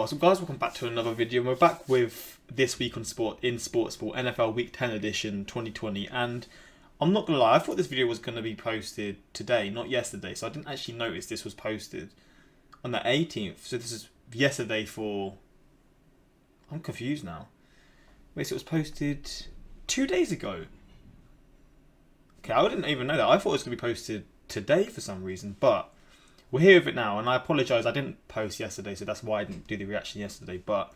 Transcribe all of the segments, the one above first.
What's up, guys? Welcome back to another video. We're back with This Week on Sport in Sportsball NFL Week 10 edition 2020, and I'm not gonna lie, I thought this video was gonna be posted today, not yesterday, so I didn't actually notice this was posted on the 18th. So this is yesterday for... I'm confused now. Wait, so it was posted 2 days ago? Okay, I didn't even know that. I thought it was gonna be posted today for some reason, but we're here with it now, and I apologise, I didn't post yesterday, so that's why I didn't do the reaction yesterday, but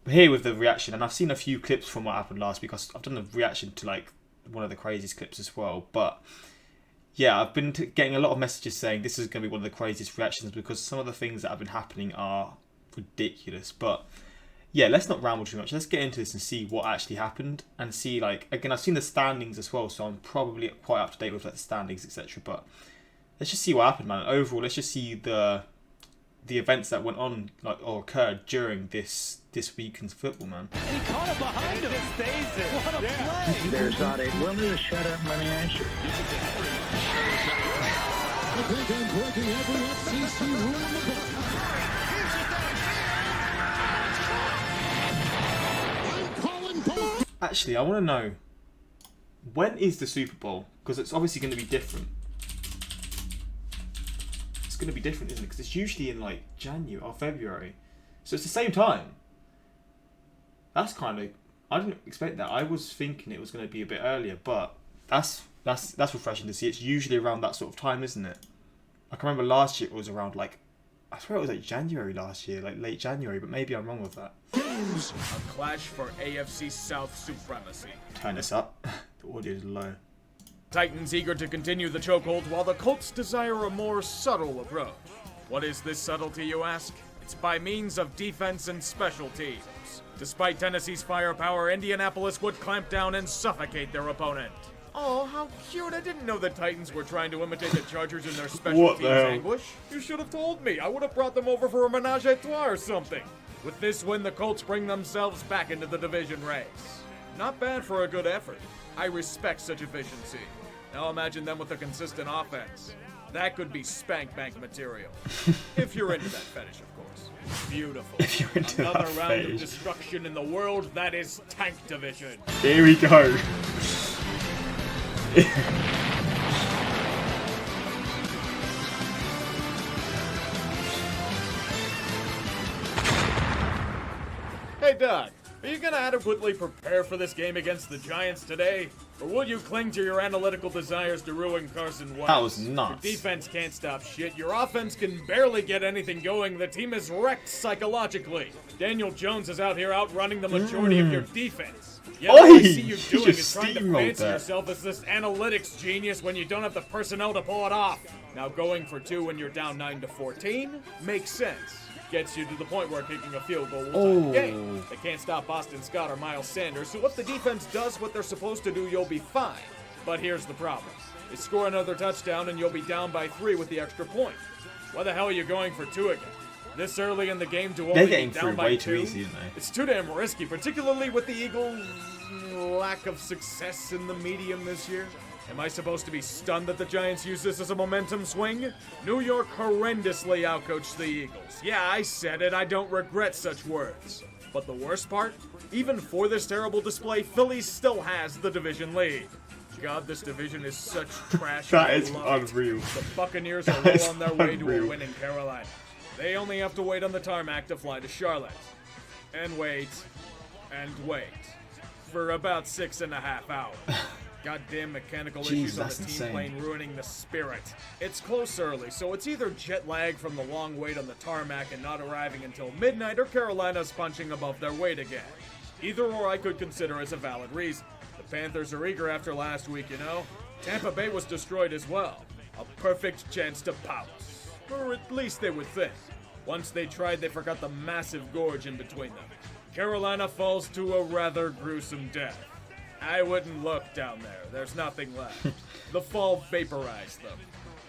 we're here with the reaction, and I've seen a few clips from what happened last week. I've done a reaction to like one of the craziest clips as well, but yeah, I've been getting a lot of messages saying this is going to be one of the craziest reactions because some of the things that have been happening are ridiculous. But yeah, let's not ramble too much. Let's get into this and see what actually happened, and see, like, again, I've seen the standings as well, so I'm probably quite up to date with like the standings, etc. But let's just see what happened, man. Overall, let's just see the events that went on, like, or occurred during this week in football, man. And he caught it behind him. Stays it. What a play. There's not a will to shut up, let me answer. I think I'm breaking every FCC rule in the book. I'm calling both. Actually, I want to know, when is the Super Bowl? Because it's obviously going to be different. It's going to be different, isn't it? Because it's usually in like January or February, so it's the same time. That's kind of, I didn't expect that. I was thinking it was going to be a bit earlier, but that's refreshing to see. It's usually around that sort of time, isn't it? I can remember last year it was around like, I swear it was like January last year, like late January, but maybe I'm wrong with that. A clash for AFC South supremacy. Turn this up. The audio is low. Titans eager to continue the chokehold while the Colts desire a more subtle approach. What is this subtlety, you ask? It's by means of defense and special teams. Despite Tennessee's firepower, Indianapolis would clamp down and suffocate their opponent. Oh, how cute. I didn't know the Titans were trying to imitate the Chargers in their special teams anguish. You should have told me. I would have brought them over for a menage a trois or something. With this win, the Colts bring themselves back into the division race. Not bad for a good effort. I respect such efficiency. Now imagine them with a consistent offense. That could be spank bank material. If you're into that fetish, of course. Beautiful. If you're into Another that round fetish. of destruction in the world that is Tank Division. Here we go. Hey Doug, are you gonna adequately prepare for this game against the Giants today? Or will you cling to your analytical desires to ruin Carson Wentz? That was nuts. Your defense can't stop shit. Your offense can barely get anything going. The team is wrecked psychologically. Daniel Jones is out here outrunning the majority of your defense. Yet all I see you he doing just is trying to steamrolled fancy that. yourself as this analytics genius when you don't have the personnel to pull it off. Now going for two when you're down 9-14 makes sense. Gets you to the point where kicking a field goal will tie the game. They can't stop Boston Scott or Miles Sanders, so if the defense does what they're supposed to do, you'll be fine. But here's the problem. They score another touchdown and you'll be down by 3 with the extra point. Why the hell are you going for 2 again? This early in the game to only getting be down through by way 2? too easy, isn't they? It's too damn risky, particularly with the Eagles' lack of success in the medium this year. Am I supposed to be stunned that the Giants use this as a momentum swing? New York horrendously outcoached the Eagles. Yeah, I said it. I don't regret such words. But the worst part? Even for this terrible display, Philly still has the division lead. God, this division is such trash. That I is love it. unreal. The Buccaneers are That is well on their way to a unreal. win in Carolina. They only have to wait on the tarmac to fly to Charlotte. And wait. And wait. For about 6.5 hours. Goddamn mechanical Jeez, issues on that's the team insane. plane ruining the spirit. It's close early, so it's either jet lag from the long wait on the tarmac and not arriving until midnight, or Carolina's punching above their weight again. Either or I could consider as a valid reason. The Panthers are eager after last week, you know? Tampa Bay was destroyed as well. A perfect chance to pounce. Or at least they would think. Once they tried, they forgot the massive gorge in between them. Carolina falls to a rather gruesome death. I wouldn't look down there. There's nothing left. The fall vaporized them.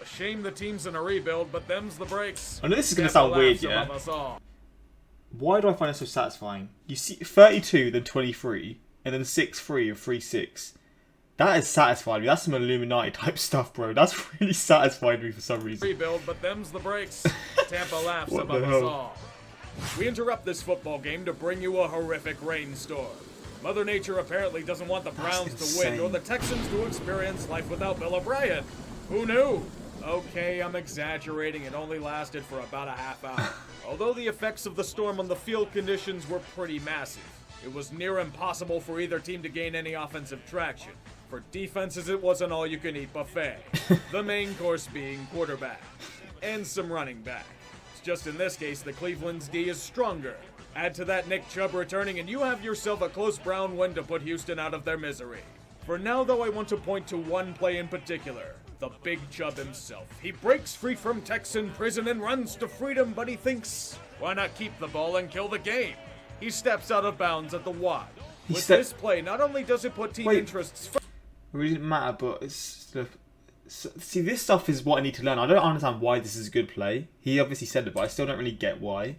A shame the team's in a rebuild, but them's the breaks. I know this is going to Tampa sound weird, laughs yeah? above us all. Why do I find it so satisfying? You see 32, then 23, and then 6-3 and 3-6. That is satisfying me. That's some Illuminati type stuff, bro. That's really satisfying me for some reason. Rebuild, but them's the breaks. Tampa laughs What above the us hell? all. We interrupt this football game to bring you a horrific rainstorm. Mother Nature apparently doesn't want the Browns to win or the Texans to experience life without Bill O'Brien. Who knew? Okay, I'm exaggerating. It only lasted for about a half hour. Although the effects of the storm on the field conditions were pretty massive, it was near impossible for either team to gain any offensive traction. For defenses, it was an all-you-can-eat buffet. The main course being quarterback and some running back. It's just in this case, the Cleveland's D is stronger. Add to that Nick Chubb returning, and you have yourself a close Brown win to put Houston out of their misery. For now, though, I want to point to one play in particular. The Big Chubb himself. He breaks free from Texan prison and runs to freedom, but he thinks, why not keep the ball and kill the game? He steps out of bounds at the Y. With this play, not only does it put team interests first. It really didn't matter, but it's see, this stuff is what I need to learn. I don't understand why this is a good play. He obviously said it, but I still don't really get why.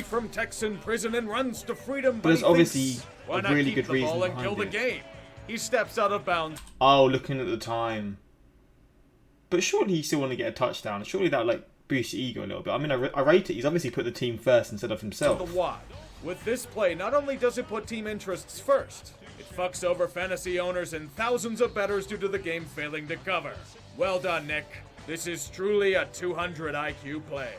From Texan prison and runs to freedom, but it's obviously a really good reason behind kill the game. He steps out of bounds. Oh, looking at the time. But surely you still want to get a touchdown. Surely that like boosts your ego a little bit. I mean, I rate it. He's obviously put the team first instead of himself. The Y. With this play, not only does it put team interests first, it fucks over fantasy owners and thousands of bettors due to the game failing to cover. Well done, Nick. This is truly a 200 IQ play.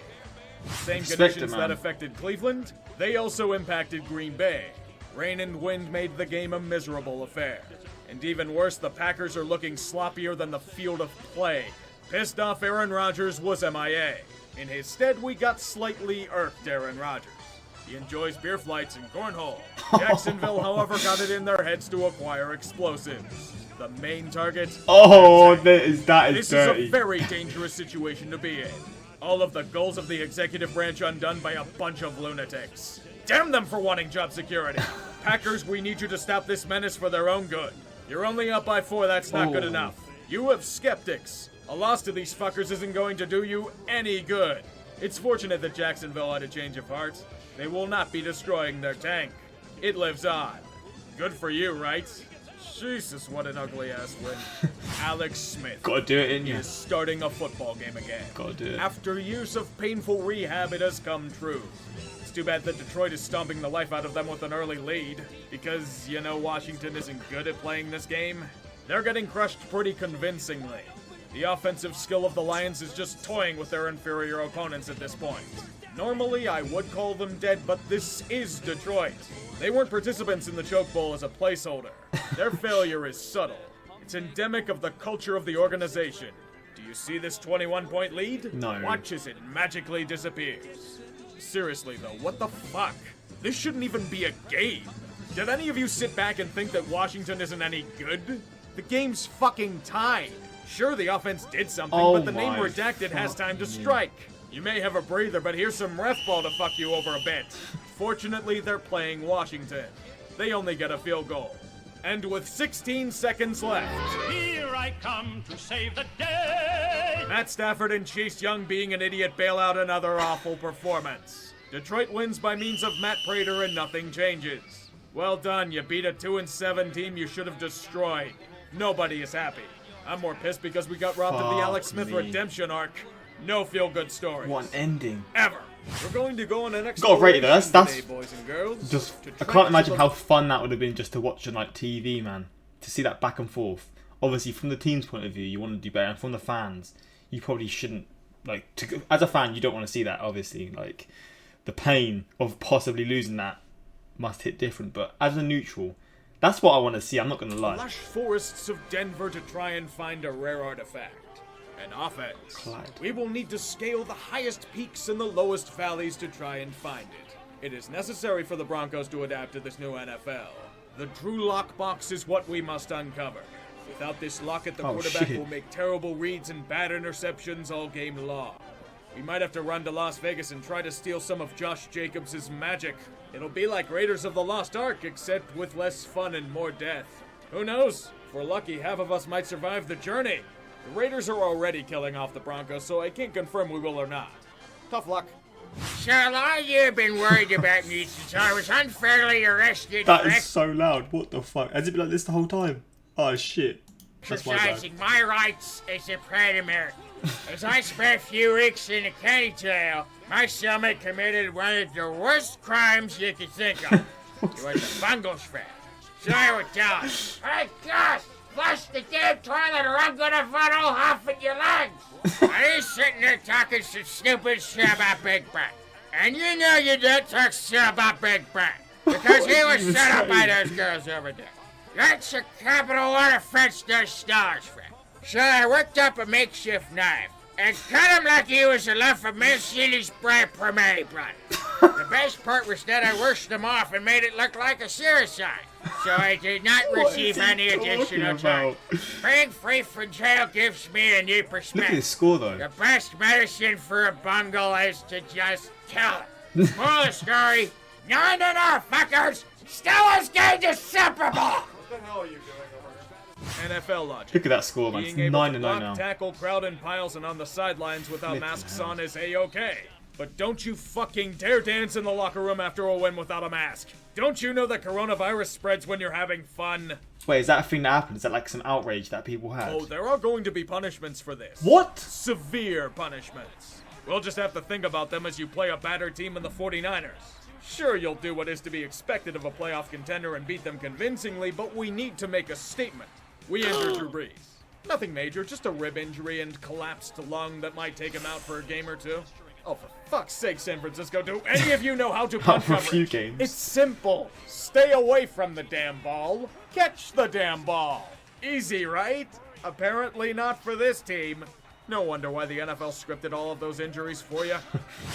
Same conditions that affected Cleveland, they also impacted Green Bay. Rain and wind made the game a miserable affair. And even worse, the Packers are looking sloppier than the field of play. Pissed off Aaron Rodgers was MIA. In his stead, we got slightly irked Aaron Rodgers. He enjoys beer flights and cornhole. Jacksonville, however, got it in their heads to acquire explosives. The main target... Oh, that is dirty. This is a very dangerous situation to be in. All of the goals of the executive branch undone by a bunch of lunatics. Damn them for wanting job security. Packers, we need you to stop this menace for their own good. You're only up by 4, that's not good enough. You have skeptics. A loss to these fuckers isn't going to do you any good. It's fortunate that Jacksonville had a change of heart. They will not be destroying their tank. It lives on. Good for you, right? Jesus, what an ugly-ass win. Alex Smith Gotta do it, in is starting a football game again. Gotta do it. After years of painful rehab, it has come true. It's too bad that Detroit is stomping the life out of them with an early lead, because, you know, Washington isn't good at playing this game. They're getting crushed pretty convincingly. The offensive skill of the Lions is just toying with their inferior opponents at this point. Normally, I would call them dead, but this is Detroit. They weren't participants in the Choke Bowl as a placeholder. Their failure is subtle. It's endemic of the culture of the organization. Do you see this 21-point lead? No. Watch as it magically disappears. Seriously, though, what the fuck? This shouldn't even be a game. Did any of you sit back and think that Washington isn't any good? The game's fucking tied. Sure, the offense did something, but the name redacted has time to strike. You may have a breather, but here's some ref ball to fuck you over a bit. Fortunately, they're playing Washington. They only get a field goal. And with 16 seconds left, here I come to save the day. Matt Stafford and Chase Young being an idiot bail out another awful performance. Detroit wins by means of Matt Prater and nothing changes. Well done, you beat a 2-7 team you should have destroyed. Nobody is happy. I'm more pissed because we got robbed of the Alex Smith redemption arc. No feel-good stories. One ending. Ever. We're going to go on an Got to rate it though. That's today, boys and girls. just. I can't imagine how fun that would have been just to watch on like TV, man. To see that back and forth. Obviously, from the team's point of view, you want to do better, and from the fans, you probably shouldn't. Like, as a fan, you don't want to see that. Obviously, like the pain of possibly losing that must hit different. But as a neutral, that's what I want to see. I'm not going to lie. Lush forests of Denver to try and find a rare artifact. An offense. Clyde. We will need to scale the highest peaks and the lowest valleys to try and find it. It is necessary for the Broncos to adapt to this new NFL. The true lockbox is what we must uncover. Without this locket, the quarterback will make terrible reads and bad interceptions all game long. We might have to run to Las Vegas and try to steal some of Josh Jacobs' magic. It'll be like Raiders of the Lost Ark, except with less fun and more death. Who knows? If we're lucky, half of us might survive the journey. The Raiders are already killing off the Broncos, so I can't confirm we will or not. Tough luck. So a lot of you have been worried about me since I was unfairly arrested. That is so loud. What the fuck? Has it been like this the whole time? Oh shit. That's my bad. exercising my rights as a proud American. As I spent a few weeks in a county jail, my cellmate committed one of the worst crimes you could think of. It was a Bengals fan. So I would tell him, "Hey, gosh, flush the damn toilet or I'm gonna funnel half in your legs." And he's sitting there talking some stupid shit about Big Ben. And you know you don't talk shit about Big Ben. Because he was set up by those girls over there. That's a capital one offense, those stars, friend. So I worked up a makeshift knife and cut him like he was a lump of Mancini spray primary blood. The best part was that I worked him off and made it look like a suicide. So I did not receive any additional time. Being free from jail gives me a new Look at perspective. his score though. The best medicine for a bungle is to just kill it. Moral of the story, 9-0, fuckers! Steelers gained the Super Bowl! NFL logic. Look at that score, man. It's Being able 9-0 to block, now. tackle, crowd in piles, and on the sidelines without masks on is A-okay. But don't you fucking dare dance in the locker room after a win without a mask. Don't you know that coronavirus spreads when you're having fun? Wait, is that a thing that happened? Is that like some outrage that people had? Oh, there are going to be punishments for this. What? Severe punishments. We'll just have to think about them as you play a battered team in the 49ers. Sure, you'll do what is to be expected of a playoff contender and beat them convincingly, but we need to make a statement. We injured Drew Brees. Nothing major, just a rib injury and collapsed lung that might take him out for a game or two. Oh, for fuck's sake, San Francisco, do any of you know how to punt For a coverage? few games. It's simple. Stay away from the damn ball. Catch the damn ball. Easy, right? Apparently not for this team. No wonder why the NFL scripted all of those injuries for you.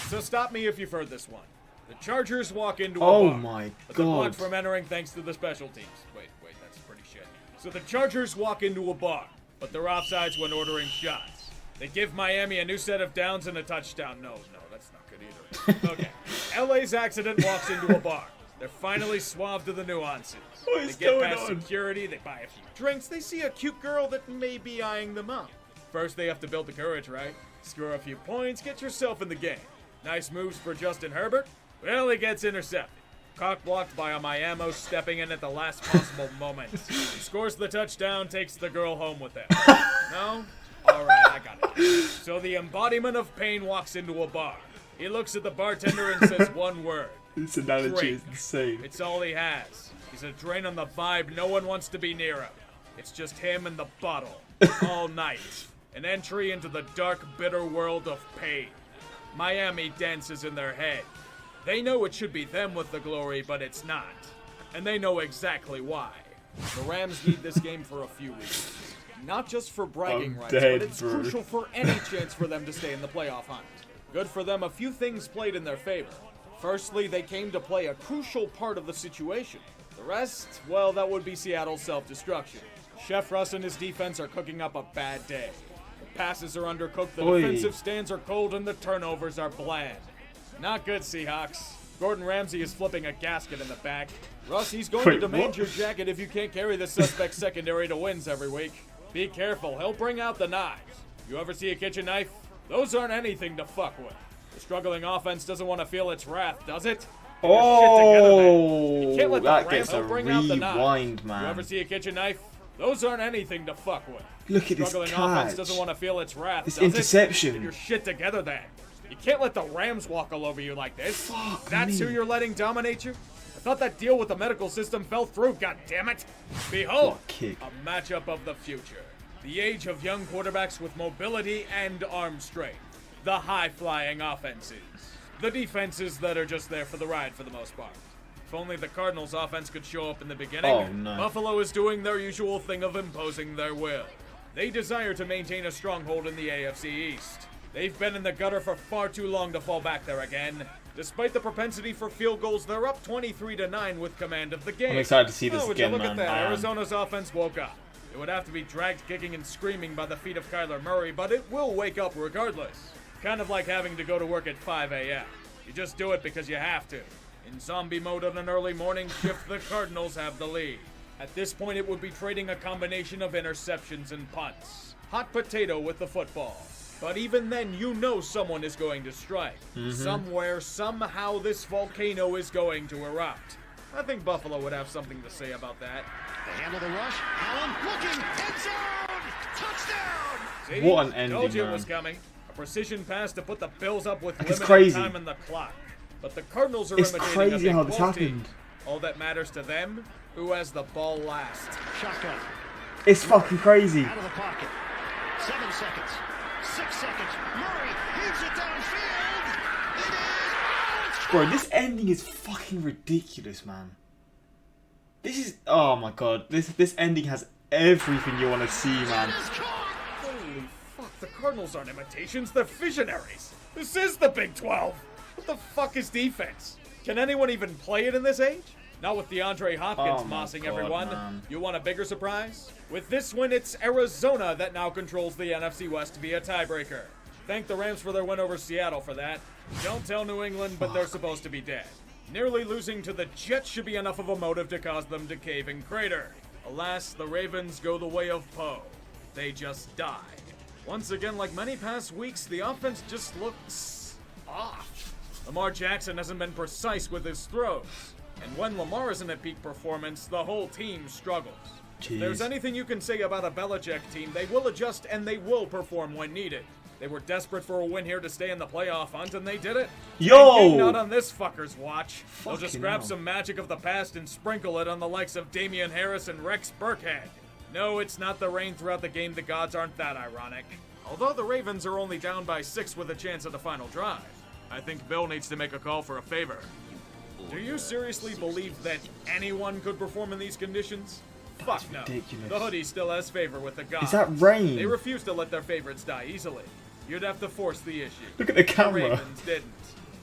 So stop me if you've heard this one. The Chargers walk into a Oh bar, my but they're blocked god. from entering thanks to the special teams. Wait, that's pretty shit. So the Chargers walk into a bar, but they're offsides when ordering shots. They give Miami a new set of downs and a touchdown. No, that's not good either. Okay. LA's accident walks into a bar. They're finally suave to the nuances. What is They get going past on? security, they buy a few drinks, they see a cute girl that may be eyeing them up. First, they have to build the courage, right? Score a few points, get yourself in the game. Nice moves for Justin Herbert. Well, he gets intercepted. Cock blocked by a Miami stepping in at the last possible moment. He scores the touchdown, takes the girl home with him. No? Alright, I got it. So the embodiment of pain walks into a bar. He looks at the bartender and says one word. This analogy Drink. is insane. It's all he has. He's a drain on the vibe. No one wants to be near him. It's just him and the bottle. All night. An entry into the dark, bitter world of pain. Miami dances in their head. They know it should be them with the glory, but it's not. And they know exactly why. The Rams need this game for a few reasons. Not just for bragging I'm rights, dead, but it's bro. crucial for any chance for them to stay in the playoff hunt. Good for them, a few things played in their favor. Firstly, they came to play a crucial part of the situation. The rest, well, that would be Seattle's self-destruction. Chef Russ and his defense are cooking up a bad day. The passes are undercooked, the Oy. defensive stands are cold, and the turnovers are bland. Not good, Seahawks. Gordon Ramsay is flipping a gasket in the back. Russ, he's going to Wait, demand what? your jacket if you can't carry the suspect secondary to wins every week. Be careful, he'll bring out the knives. You ever see a kitchen knife? Those aren't anything to fuck with. The struggling offense doesn't want to feel its wrath, does it? Get your shit together then. You can't let the that Rams gets a bring out the knives. rewind, You ever man. see a kitchen knife? Those aren't anything to fuck with. Look at this Struggling offense catch. doesn't want to feel its wrath, This does interception. it? Get your shit together then. You can't let the Rams walk all over you like this. Fuck That's me. who you're letting dominate you? I thought that deal with the medical system fell through, goddammit. Behold, What a kick. a matchup of the future. The age of young quarterbacks with mobility and arm strength. The high-flying offenses. The defenses that are just there for the ride for the most part. If only the Cardinals' offense could show up in the beginning. Oh, no. Buffalo is doing their usual thing of imposing their will. They desire to maintain a stronghold in the AFC East. They've been in the gutter for far too long to fall back there again. Despite the propensity for field goals, they're up 23-9 with command of the game. I'm excited to see this would you again, look man. at that. I am. Arizona's offense woke up. It would have to be dragged kicking and screaming by the feet of Kyler Murray, but it will wake up regardless. Kind of like having to go to work at 5 a.m. You just do it because you have to. In zombie mode on an early morning shift, the Cardinals have the lead. At this point, it would be trading a combination of interceptions and punts. Hot potato with the football. But even then, you know someone is going to strike. Somewhere, somehow, this volcano is going to erupt. I think Buffalo would have something to say about that. They handle the rush. Allen looking. End zone. Touchdown. See? What an ending, Told you it man. was coming. A precision pass to put the Bills up with It's limited crazy. time in the clock. But the Cardinals are It's imitating crazy a Big how this 12 team. happened. All that matters to them, who has the ball last. Shotgun. It's fucking crazy. Out of the pocket. 7 seconds. 6 seconds. Murray heaves it downfield. It is. Oh, it's Bro, this ending is fucking ridiculous, man. This is, oh my god, this ending has everything you want to see, man. Holy fuck, the Cardinals aren't imitations, they're visionaries. This is the Big 12. What the fuck is defense? Can anyone even play it in this age? Not with DeAndre Hopkins Oh my mossing God, everyone. man. You want a bigger surprise? With this win, it's Arizona that now controls the NFC West via tiebreaker. Thank the Rams for their win over Seattle for that. Don't tell New England, but they're supposed to be dead. Nearly losing to the Jets should be enough of a motive to cause them to cave and crater. Alas, the Ravens go the way of Poe. They just die. Once again, like many past weeks, the offense just looks off. Lamar Jackson hasn't been precise with his throws. And when Lamar isn't at peak performance, the whole team struggles. If there's anything you can say about a Belichick team, they will adjust and they will perform when needed. They were desperate for a win here to stay in the playoff hunt, and they did it. Yo! And not on this fucker's watch. They'll just Fucking grab hell. some magic of the past and sprinkle it on the likes of Damian Harris and Rex Burkhead. No, it's not the rain throughout the game. The gods aren't that ironic. Although the Ravens are only down by 6 with a chance at the final drive, I think Bill needs to make a call for a favor. Do you seriously believe that anyone could perform in these conditions? Fuck no. ridiculous. The hoodie still has favor with the gods. Is that rain? They refuse to let their favorites die easily. You'd have to force the issue. Look at the The camera. Ravens didn't.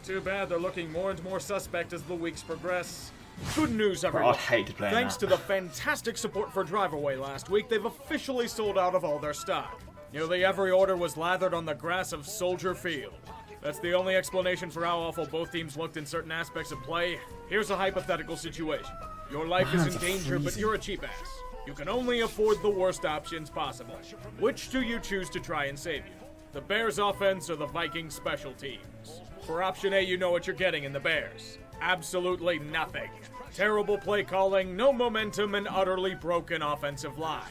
Too bad they're looking more and more suspect as the weeks progress. Good news, everyone. I'd hate to play Thanks that. to the fantastic support for Drive Away last week, they've officially sold out of all their stock. Nearly every order was lathered on the grass of Soldier Field. That's the only explanation for how awful both teams looked in certain aspects of play. Here's a hypothetical situation. Your life is hands in are danger, but freezing. you're a cheap ass. You can only afford the worst options possible. Which do you choose to try and save you? The Bears offense or the Vikings special teams? For option A, you know what you're getting in the Bears. Absolutely nothing. Terrible play calling, no momentum, and utterly broken offensive line.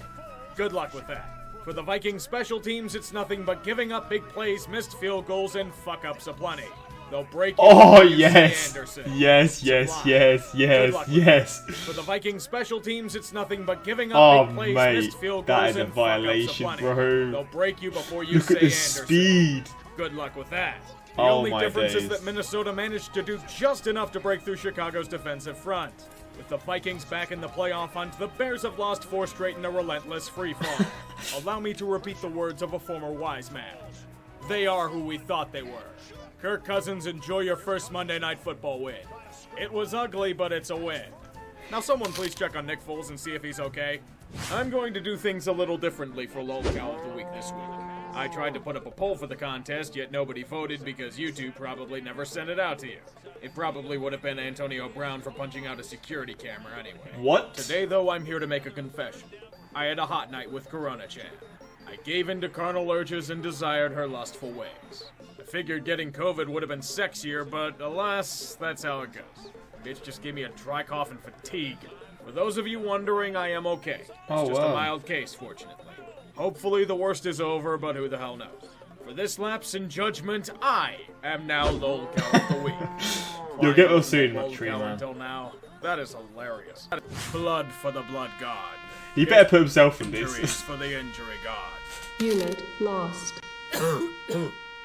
Good luck with that. For the Vikings special teams, it's nothing but giving up big plays, missed field goals, and fuck-ups aplenty. They'll break you Oh, before you see yes. Anderson. Yes, yes, Sublime. yes, Good yes, luck with yes. that. For the Vikings special teams, it's nothing but giving up Oh, big plays, mate, missed field that goals, is a and fuck-ups violation, aplenty. bro. They'll break you before you Look say at the Anderson. speed. Good luck with that. The Oh only my difference is days. that Minnesota managed to do just enough to break through Chicago's defensive front. With the Vikings back in the playoff hunt, the Bears have lost 4 straight in a relentless freefall. Allow me to repeat the words of a former wise man. They are who we thought they were. Kirk Cousins, enjoy your first Monday Night Football win. It was ugly, but it's a win. Now someone please check on Nick Foles and see if he's okay. I'm going to do things a little differently for Lolcow of the Week this week. I tried to put up a poll for the contest, yet nobody voted because you two probably never sent it out to you. It probably would have been Antonio Brown for punching out a security camera anyway. What? Today, though, I'm here to make a confession. I had a hot night with Corona-chan. I gave in to carnal urges and desired her lustful ways. I figured getting COVID would have been sexier, but alas, that's how it goes. Bitch just gave me a dry cough and fatigue. For those of you wondering, I am okay. It's Oh, just wow. a mild case, fortunately. Hopefully the worst is over, but who the hell knows? For this lapse in judgment, I am now Lolcow of the Week. You'll get well Fine, soon, Lolcow Tree Man. Until now, that is hilarious. Blood for the blood god. He better put himself in Injuries this. for the injury god. Unit lost.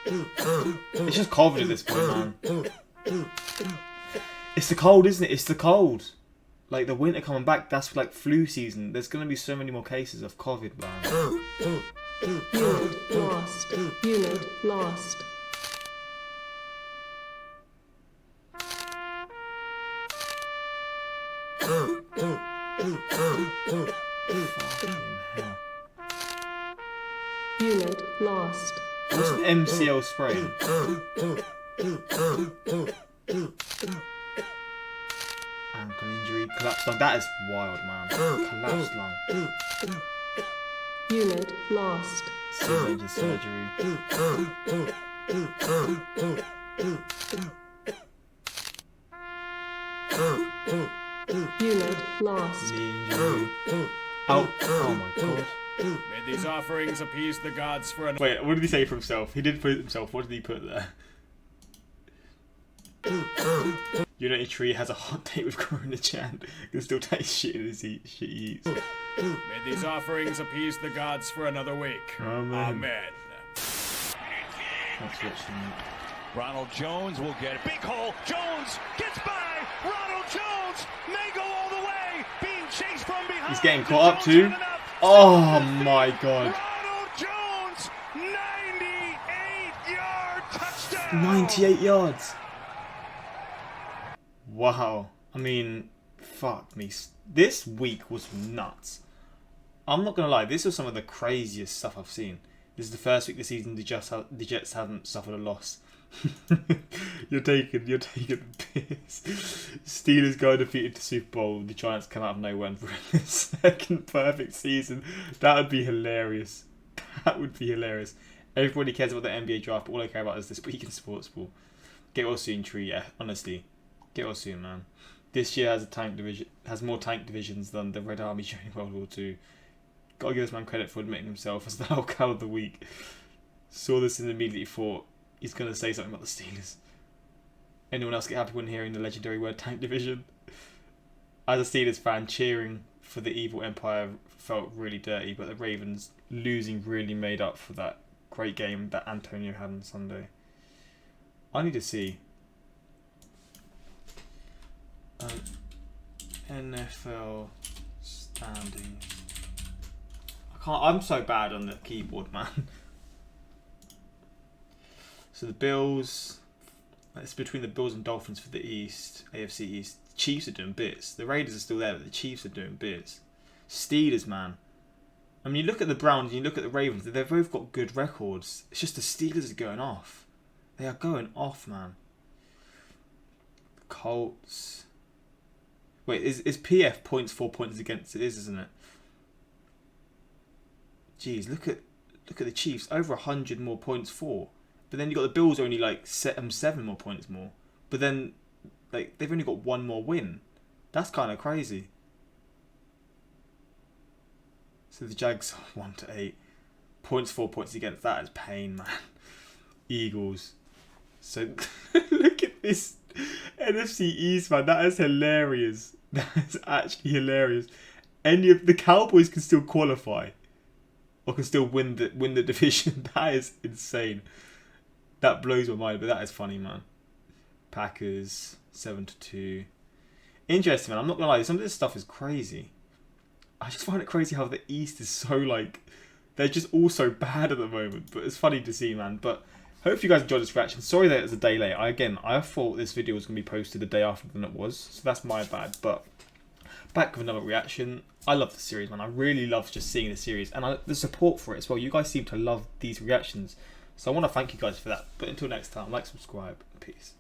It's just COVID at this point, man. It's the cold, isn't it? It's the cold. Like the winter coming back, that's like flu season. There's gonna be so many more cases of COVID, man. Unit lost. Unit lost. Fucking hell. Unit lost. What's an MCL spray? Ankle injury, collapsed lung. That is wild, man. Collapsed lung. Unit lost. Major surgery. Unit lost. Ninja. Oh my god. May these offerings appease the gods for an. Wait, what did he say for himself? He did put it himself. What did he put there? Unity Tree has a hot date with Corona Chan. Can still taste shit in his shit he eats. May these offerings appease the gods for another week. Amen. Amen. That's watching it. Ronald Jones will get it. Big hole. Jones gets by. Ronald Jones may go all the way. Being chased from behind. He's getting caught up too. Oh my god. Ronald Jones, 98-yard touchdown. 98 yards. Wow. I mean, fuck me. This week was nuts. I'm not gonna lie. This was some of the craziest stuff I've seen. This is the first week this season the Jets haven't suffered a loss. You're taking the piss. Steelers go undefeated to Super Bowl. The Giants come out of nowhere and win the second perfect season. That would be hilarious. That would be hilarious. Everybody cares about the NBA draft, but all I care about is this week in Sportsball. Get well soon, Tree. Yeah, honestly, get well soon, man. This year has more tank divisions than the Red Army during World War II. Gotta give this man credit for admitting himself as the whole cow of the week. Saw this and immediately thought he's going to say something about the Steelers. Anyone else get happy when hearing the legendary word tank division? As a Steelers fan, cheering for the evil empire felt really dirty, but the Ravens losing really made up for that great game that Antonio had on Sunday. I need to see NFL standings. I'm so bad on the keyboard, man. So the Bills, it's between the Bills and Dolphins for the East, AFC East. The Chiefs are doing bits. The Raiders are still there, but the Chiefs are doing bits. Steelers, man. I mean, you look at the Browns and you look at the Ravens, they've both got good records. It's just the Steelers are going off. They are going off, man. Colts. Wait, is PF points 4 points against? It is, isn't it? Jeez, look at the Chiefs, over 100 more points for. But then you got the Bills only like 7 more points more. But then like they've only got one more win. That's kind of crazy. So the Jags 1-8 points, 4 points against. That is pain, man. Eagles. So look at this NFC East, man. That is hilarious. That is actually hilarious. Any of the Cowboys can still qualify. Or can still win the division. That is insane. That blows my mind, but that is funny, man. Packers 7-2. Interesting, man. I'm not gonna lie. Some of this stuff is crazy. I just find it crazy how the East is so like they're just all so bad at the moment. But it's funny to see, man. But hope you guys enjoyed this reaction. Sorry that it's a day late. I thought this video was gonna be posted the day after than it was, so that's my bad. But back with another reaction. I love the series, man. I really love just seeing the series and the support for it as well. You guys seem to love these reactions. So I want to thank you guys for that. But until next time, like, subscribe, peace.